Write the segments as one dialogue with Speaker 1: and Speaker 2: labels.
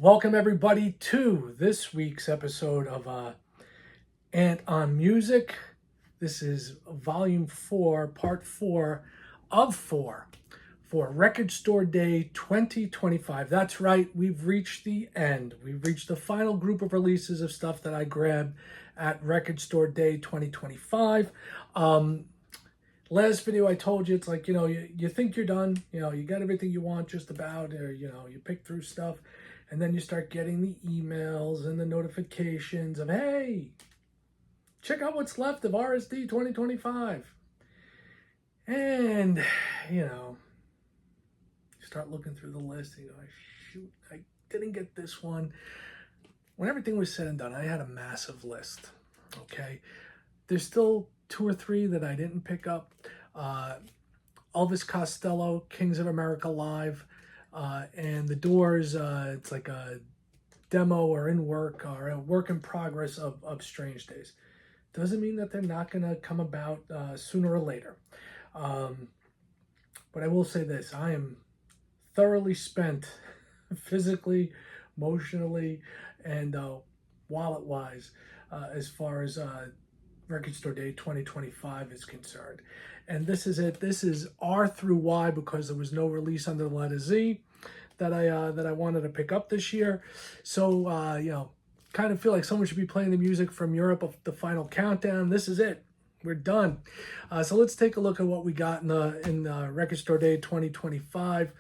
Speaker 1: Welcome everybody to this week's episode of Ant on Music. This is volume 4, part 4 of 4 for Record Store Day 2025. That's right, we've reached the end. We've reached the final group of releases of stuff that I grabbed at Record Store Day 2025. Last video I told you, it's like, you think you're done, you got everything you want just about, or, you pick through stuff. And then you start getting the emails and the notifications of, hey, check out what's left of RSD 2025. And, you start looking through the list and you go, shoot, I didn't get this one. When everything was said and done, I had a massive list, okay? There's still 2 or 3 that I didn't pick up. Elvis Costello, Kings of America Live. And The Doors, it's like a demo or in work or a work in progress of Strange Days. Doesn't mean that they're not going to come about sooner or later. But I will say this, I am thoroughly spent physically, emotionally, and wallet-wise as far as Record Store Day 2025 is concerned. And this is it. This is R through Y because there was no release under the letter Z that I wanted to pick up this year. So, kind of feel like someone should be playing the music from Europe of the final countdown. This is it. We're done. So let's take a look at what we got in Record Store Day 2025.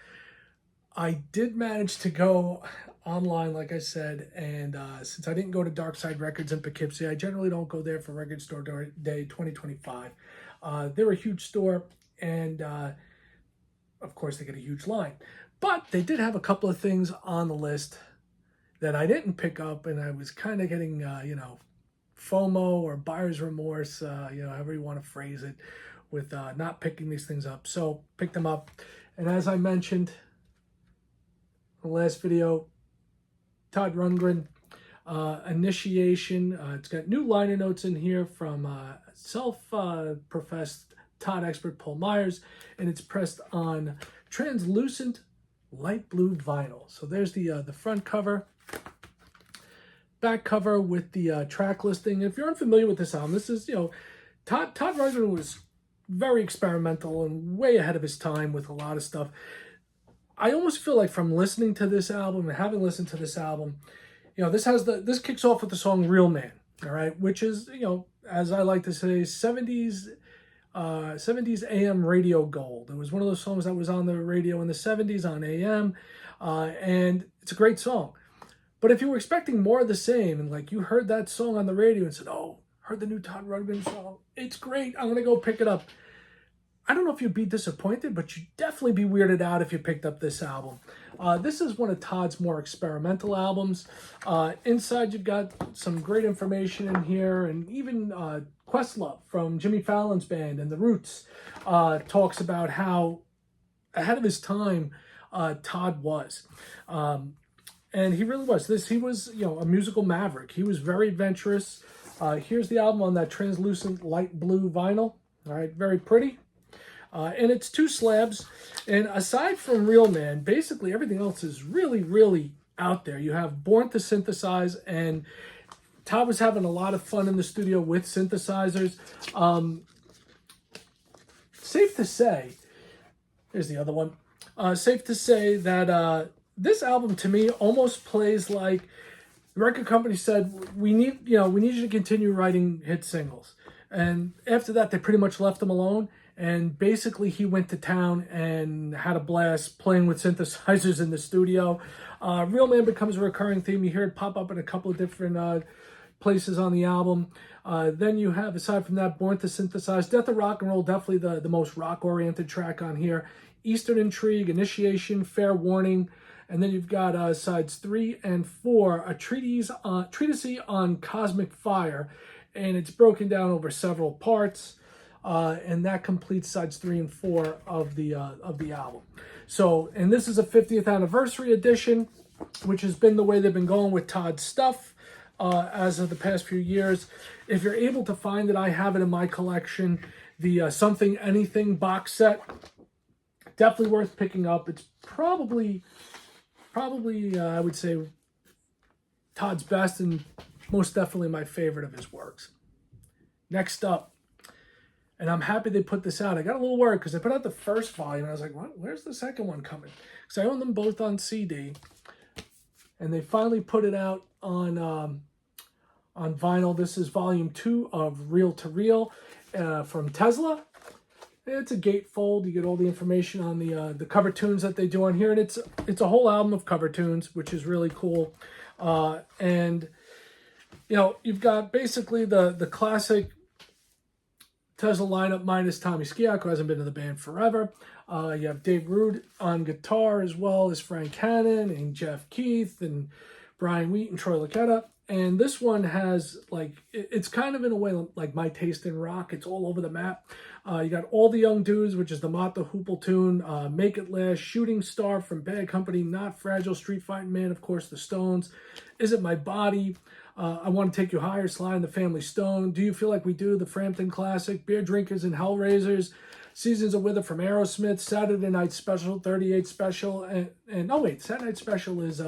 Speaker 1: I did manage to go online, like I said, and since I didn't go to Dark Side Records in Poughkeepsie, I generally don't go there for Record Store Day 2025. They're a huge store, and of course they get a huge line. But they did have a couple of things on the list that I didn't pick up, and I was kind of getting, FOMO or buyer's remorse, however you want to phrase it, with not picking these things up. So picked them up, and as I mentioned in the last video, Todd Rundgren, Initiation. It's got new liner notes in here from self-professed Todd expert Paul Myers, and it's pressed on translucent light blue vinyl. So there's the front cover, back cover with the track listing. If you're unfamiliar with this album, this is, Todd Rundgren was very experimental and way ahead of his time with a lot of stuff. I almost feel like from listening to this album and having listened to this album, this kicks off with the song Real Man, all right, which is, as I like to say, 70s AM radio gold. It was one of those songs that was on the radio in the 70s on AM, and it's a great song. But if you were expecting more of the same, and like you heard that song on the radio and said, oh, heard the new Todd Rundgren song, it's great, I'm going to go pick it up. I don't know if you'd be disappointed, but you'd definitely be weirded out if you picked up this album. This is one of Todd's more experimental albums. Inside, you've got some great information in here, and even Questlove from Jimmy Fallon's band and The Roots talks about how ahead of his time Todd was. And he really was. He was, a musical maverick. He was very adventurous. Here's the album on that translucent light blue vinyl. All right, very pretty. And it's 2 slabs. And aside from Real Man, basically everything else is really, really out there. You have Born to Synthesize, and Todd was having a lot of fun in the studio with synthesizers. Safe to say, here's the other one. Safe to say that this album to me almost plays like the record company said, we need you to continue writing hit singles. And after that, they pretty much left him alone. And basically, he went to town and had a blast playing with synthesizers in the studio. Real Man becomes a recurring theme. You hear it pop up in a couple of different places on the album. Then you have, aside from that, Born to Synthesize, Death of Rock and Roll, definitely the most rock-oriented track on here. Eastern Intrigue, Initiation, Fair Warning. And then you've got sides 3 and 4, a treatise on cosmic fire. And it's broken down over several parts. And that completes sides 3 and 4 of the album. So, and this is a 50th anniversary edition, which has been the way they've been going with Todd's stuff as of the past few years. If you're able to find it, I have it in my collection. The Something Anything box set, definitely worth picking up. It's probably I would say Todd's best and most definitely my favorite of his works. Next up, and I'm happy they put this out. I got a little worried because they put out the first volume. And I was like, what? Where's the second one coming? Because I own them both on CD. And they finally put it out on vinyl. This is volume 2 of Reel to Reel from Tesla. It's a gatefold. You get all the information on the cover tunes that they do on here. And it's a whole album of cover tunes, which is really cool. And, you know, you've got basically the classic Tesla lineup minus Tommy Skeoch, who hasn't been in the band forever. You have Dave Rude on guitar, as well as Frank Hannon and Jeff Keith and Brian Wheat and Troy Luccketta. And this one has, like, it's kind of in a way like My Taste in Rock. It's all over the map. You got All the Young Dudes, which is the Mott the Hoople tune, Make It Last, Shooting Star from Bad Company, Not Fragile, Street Fighting Man, of course, The Stones, Is It My Body, I Want to Take You Higher, Sly and the Family Stone, Do You Feel Like We Do, the Frampton Classic, Beer Drinkers and Hellraisers, Seasons of Wither from Aerosmith, Saturday Night Special, 38 Special, and oh wait, Saturday Night Special is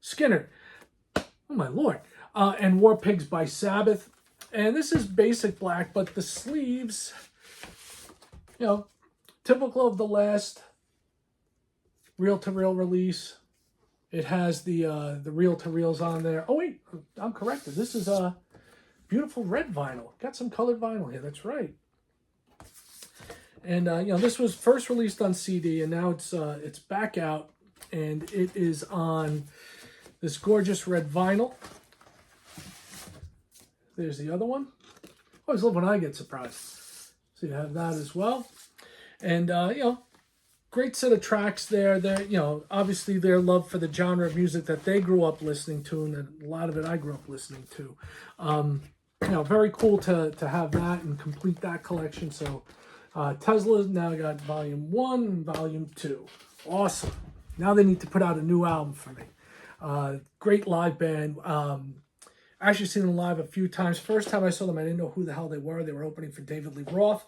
Speaker 1: Skinner. Oh my Lord. And War Pigs by Sabbath. And this is basic black, but the sleeves, you know, typical of the last reel-to-reel release. It has the reel-to-reels on there. Oh wait, I'm corrected. This is a beautiful red vinyl. Got some colored vinyl here, that's right. And you know, this was first released on CD, and now it's back out, and it is on this gorgeous red vinyl. There's the other one. I always love when I get surprised. So you have that as well. And, you know, great set of tracks there. They're, you know, obviously their love for the genre of music that they grew up listening to, and a lot of it I grew up listening to. You know, very cool to have that and complete that collection. So Tesla's now got volume 1 and volume 2. Awesome. Now they need to put out a new album for me. Great live band. I actually seen them live a few times. First time I saw them, I didn't know who the hell they were. They were opening for David Lee Roth.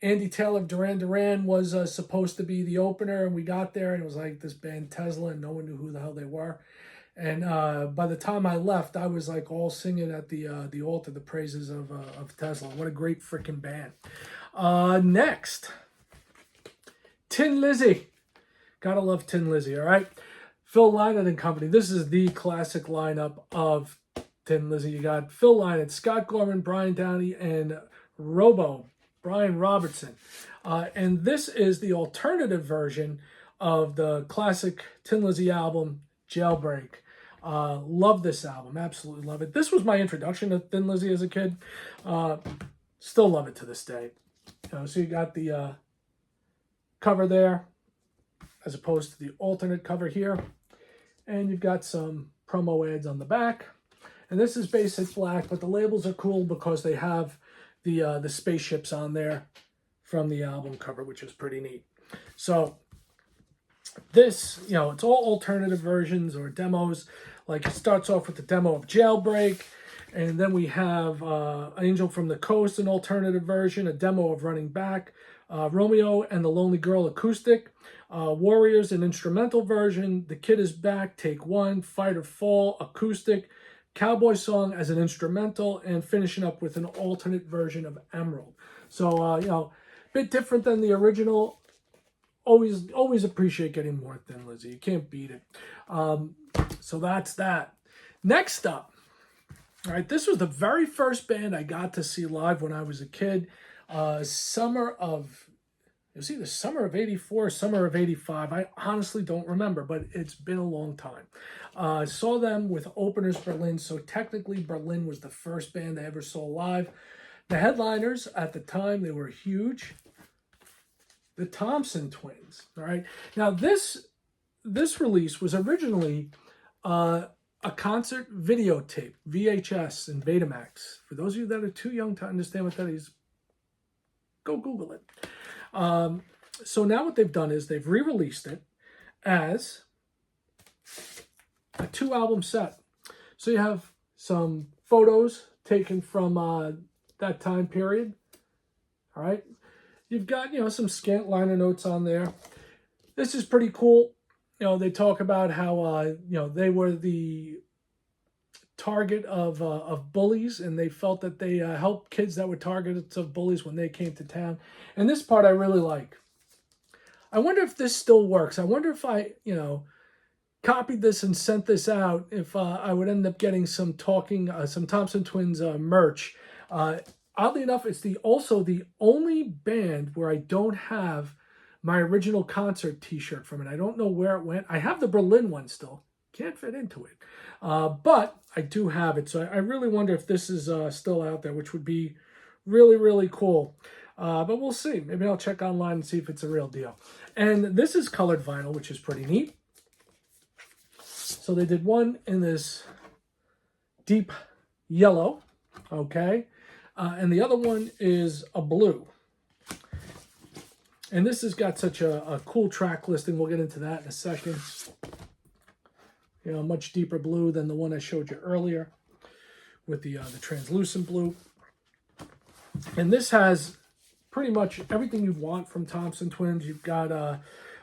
Speaker 1: Andy Taylor of Duran Duran was supposed to be the opener, and we got there, and it was like this band Tesla, and no one knew who the hell they were. And by the time I left, I was like all singing at the altar the praises of Tesla. What a great freaking band. Next, Tin Lizzy. Gotta love Tin Lizzy, all right? Phil Lynott and Company. This is the classic lineup of Tin Lizzy. You got Phil Lynott, Scott Gorham, Brian Downey, and Robo, Brian Robertson. And this is the alternative version of the classic Tin Lizzy album, Jailbreak. Love this album. Absolutely love it. This was my introduction to Thin Lizzy as a kid. Still love it to this day. So you got the cover there as opposed to the alternate cover here. And you've got some promo ads on the back. And this is basic black, but the labels are cool because they have the spaceships on there from the album cover, which is pretty neat. So this, you know, it's all alternative versions or demos. Like it starts off with the demo of Jailbreak, and then we have Angel from the Coast, an alternative version, a demo of Running Back, Romeo and the Lonely Girl acoustic, Warriors, an instrumental version, The Kid Is Back, Take 1, Fight or Fall acoustic, Cowboy Song as an instrumental, and finishing up with an alternate version of Emerald. So, you know, a bit different than the original. Always appreciate getting more Thin Lizzy. You can't beat it. So that's that. Next up, all right, this was the very first band I got to see live when I was a kid. It was either summer of 84 or summer of 85. I honestly don't remember, but it's been a long time. I saw them with Openers Berlin, so technically Berlin was the first band I ever saw live. The headliners at the time, they were huge. The Thompson Twins, all right? Now, this release was originally a concert videotape, VHS and Betamax. For those of you that are too young to understand what that is, go Google it. So now what they've done is they've re-released it as a 2-album set. So you have some photos taken from that time period. All right. You've got, you know, some scant liner notes on there. This is pretty cool. You know, they talk about how, you know, they were the target of bullies, and they felt that they helped kids that were targets of bullies when they came to town. And this part I really like. I wonder if this still works. I wonder if I, copied this and sent this out, if I would end up getting some Thompson Twins merch. Oddly enough, it's also the only band where I don't have my original concert t-shirt from it. I don't know where it went. I have the Berlin one still. Can't fit into it. But I do have it. So I really wonder if this is still out there, which would be really, really cool. But we'll see. Maybe I'll check online and see if it's a real deal. And this is colored vinyl, which is pretty neat. So they did one in this deep yellow, okay? And the other one is a blue. And this has got such a cool track listing. We'll get into that in a second. Much deeper blue than the one I showed you earlier with the translucent blue. And this has pretty much everything you want from Thompson Twins. You've got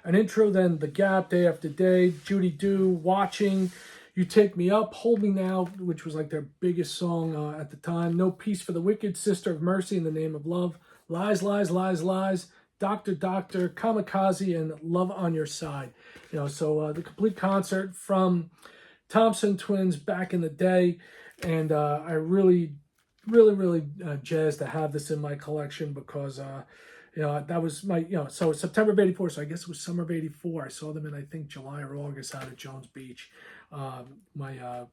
Speaker 1: an intro, then The Gap, Day After Day, Judy Doo, Watching, You Take Me Up, Hold Me Now, which was like their biggest song at the time, No Peace for the Wicked, Sister of Mercy, In the Name of Love, Lies, Lies, Lies, Lies, Doctor, Doctor, Kamikaze, and Love on Your Side. So the complete concert from Thompson Twins back in the day, and I really jazzed to have this in my collection because that was my, so September of '84, so I guess it was summer of '84. I saw them in, I think, July or August out at Jones Beach. My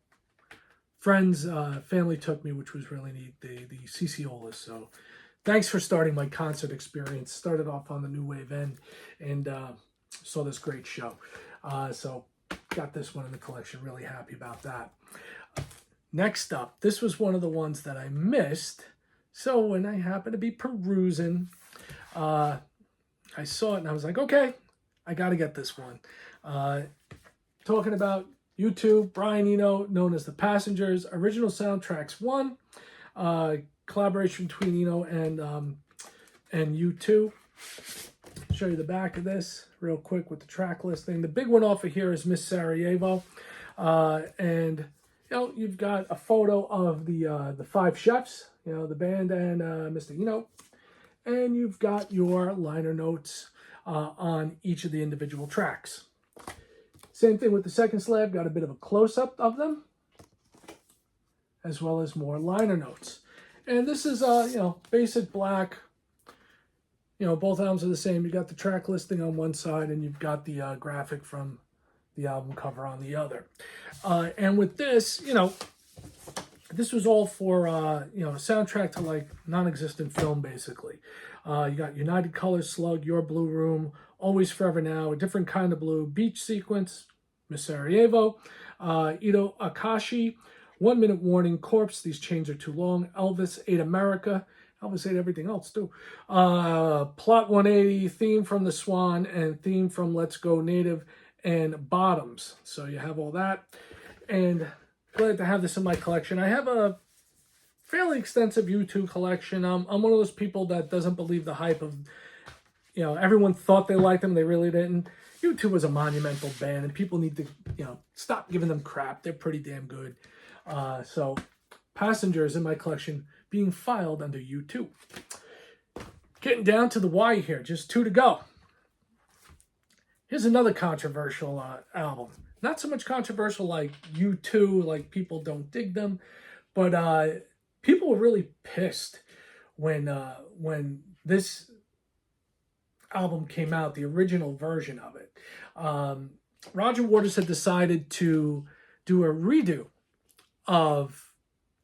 Speaker 1: friend's family took me, which was really neat, the Ciciolas. So thanks for starting my concert experience. Started off on the New Wave end and saw this great show. So got this one in the collection. Really happy about that. Next up, this was one of the ones that I missed. So when I happened to be perusing, I saw it and I was like, okay, I got to get this one. Talking about U2, Brian Eno, known as The Passengers, original soundtracks 1, collaboration between Eno and U2. Show you the back of this real quick with the track listing. The big one off of here is Miss Sarajevo. And you've got a photo of the 5 chefs, the band and Mr. Eno. And you've got your liner notes on each of the individual tracks. Same thing with the second slab, got a bit of a close-up of them, as well as more liner notes. And this is, basic black. Both albums are the same. You got the track listing on one side, and you've got the graphic from the album cover on the other. And with this, this was all for, a soundtrack to like non-existent film, basically. You got United Colors, Slug, Your Blue Room, Always Forever Now, A Different Kind of Blue, Beach Sequence, Miss Sarajevo, Ito Akashi, 1 Minute Warning, Corpse, These Chains Are Too Long, Elvis, Ate America, Elvis ate everything else too, Plot 180, Theme from The Swan, and Theme from Let's Go Native, and Bottoms. So you have all that, and glad to have this in my collection. I have a fairly extensive U2 collection. I'm one of those people that doesn't believe the hype of, everyone thought they liked them, they really didn't. U2 was a monumental band, and people need to, stop giving them crap. They're pretty damn good. So Passengers in my collection being filed under U2. Getting down to the wire here, just 2 to go. Here's another controversial album. Not so much controversial like U2, like people don't dig them, but people were really pissed when this album came out, the original version of it. Roger Waters had decided to do a redo of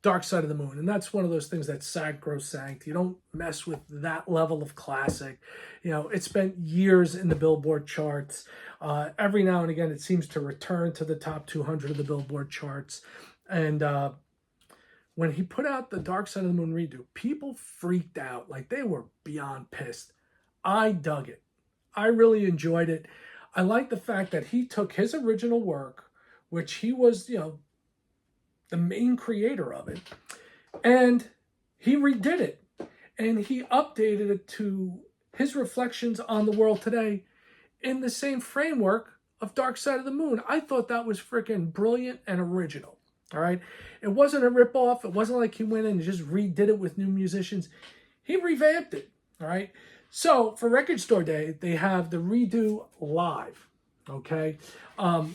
Speaker 1: Dark Side of the Moon, and that's one of those things that's sacrosanct. You don't mess with that level of classic. It spent years in the Billboard charts. Every now and again, it seems to return to the top 200 of the Billboard charts. And when he put out the Dark Side of the Moon redo, people freaked out. Like, they were beyond pissed. I dug it. I really enjoyed it. I like the fact that he took his original work, which he was, the main creator of it, and he redid it. And he updated it to his reflections on the world today in the same framework of Dark Side of the Moon. I thought that was freaking brilliant and original. All right. It wasn't a ripoff. It wasn't like he went in and just redid it with new musicians. He revamped it. All right. So for Record Store Day, they have the redo live. Okay. And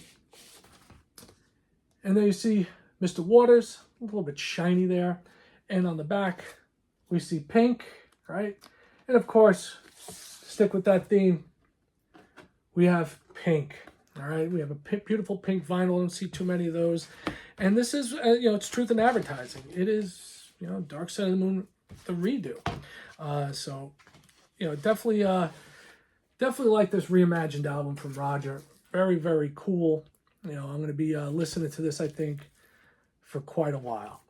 Speaker 1: then you see Mr. Waters, a little bit shiny there. And on the back, we see Pink, right? And of course, stick with that theme, we have Pink. All right, we have a beautiful pink vinyl. I don't see too many of those. And this is, it's Truth in Advertising. It is, Dark Side of the Moon, the redo. So, definitely like this reimagined album from Roger. Very, very cool. I'm going to be listening to this, I think, for quite a while.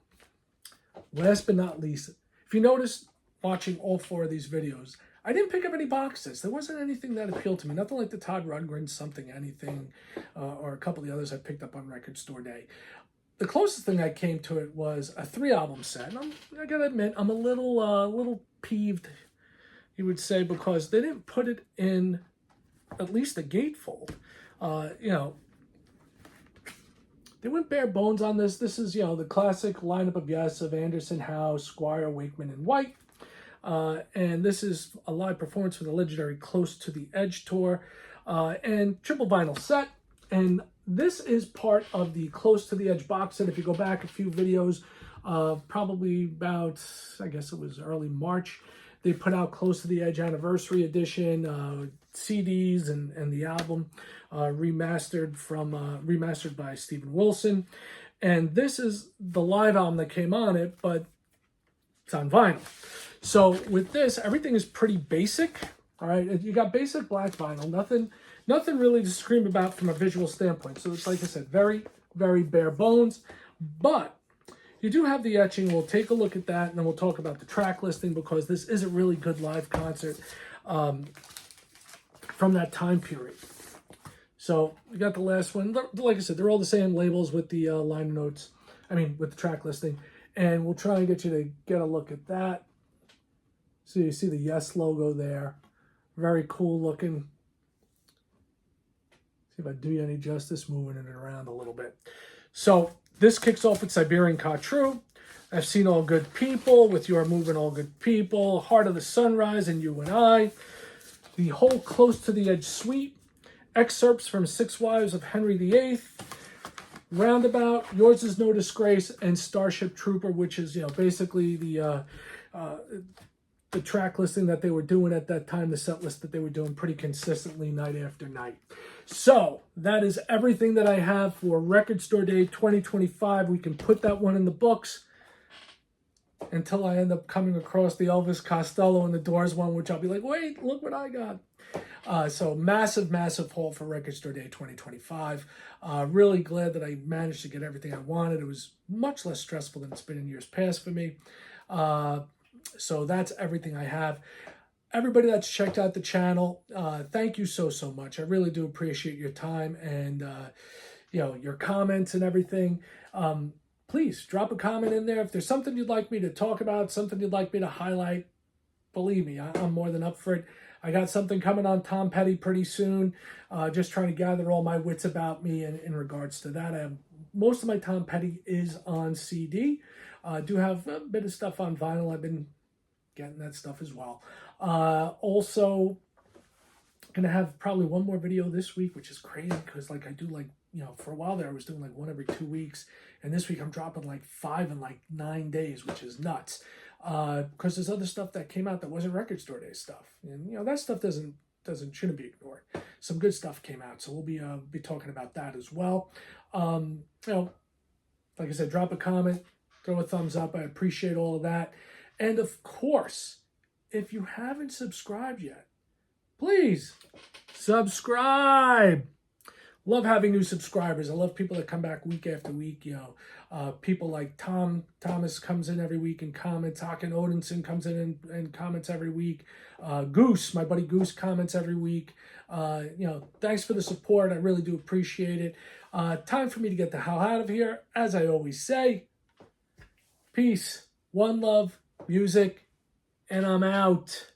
Speaker 1: Last but not least, if you notice watching all 4 of these videos, I didn't pick up any box sets. There wasn't anything that appealed to me. Nothing like the Todd Rundgren Something Anything or a couple of the others I picked up on Record Store Day. The closest thing I came to it was a 3-album set. And I gotta admit, I'm a little peeved, you would say, because they didn't put it in at least the gatefold. They went bare bones on this. This is, the classic lineup of Yes of Anderson, Howe, Squire, Wakeman, and White. And this is a live performance from the legendary Close to the Edge tour and triple vinyl set. And this is part of the Close to the Edge box set. If you go back a few videos, probably about, I guess it was early March, they put out Close to the Edge Anniversary Edition, CDs and the album remastered by Steven Wilson. And this is the live album that came on it, but it's on vinyl. So with this, everything is pretty basic. All right, you got basic black vinyl, nothing really to scream about from a visual standpoint. So it's, like I said, very, very bare bones. But you do have the etching. We'll take a look at that, and then we'll talk about the track listing, because this is a really good live concert from that time period. So we got the last one. Like I said, they're all the same labels with the liner notes. With the track listing. And we'll try and get you to get a look at that. So you see the Yes logo there. Very cool looking. See if I do you any justice moving it around a little bit. So this kicks off with Siberian Cartru. I've Seen All Good People, With Your Movement All Good People, Heart of the Sunrise, and You and I. The whole Close to the Edge suite. Excerpts from Six Wives of Henry VIII. Roundabout, Yours Is No Disgrace, and Starship Trooper, which is, basically the track listing that they were doing at that time, the set list that they were doing pretty consistently night after night. So that is everything that I have for Record Store Day 2025. We can put that one in the books until I end up coming across the Elvis Costello and the Doors one, which I'll be like, wait, look what I got. So massive haul for Record Store Day 2025. Really glad that I managed to get everything I wanted. It was much less stressful than it's been in years past for me. So that's everything I have. Everybody that's checked out the channel, thank you so much. I really do appreciate your time and your comments and everything. Please drop a comment in there. If there's something you'd like me to talk about, something you'd like me to highlight, believe me, I'm more than up for it. I got something coming on Tom Petty pretty soon. Just trying to gather all my wits about me in regards to that. Most of my Tom Petty is on CD. Do have a bit of stuff on vinyl. I've been getting that stuff as well. Also, gonna have probably one more video this week, which is crazy because I do for a while there I was doing one every 2 weeks, and this week I'm dropping 5 in 9 days, which is nuts. Because there's other stuff that came out that wasn't Record Store Day stuff, and that stuff shouldn't be ignored. Some good stuff came out, so we'll be talking about that as well. Like I said, drop a comment, throw a thumbs up. I appreciate all of that. And of course, if you haven't subscribed yet, please subscribe. Love having new subscribers. I love people that come back week after week. People like Thomas comes in every week and comments. Hakan Odinson comes in and comments every week. Goose, my buddy Goose, comments every week. Thanks for the support. I really do appreciate it. Time for me to get the hell out of here. As I always say, peace, one love, music, and I'm out.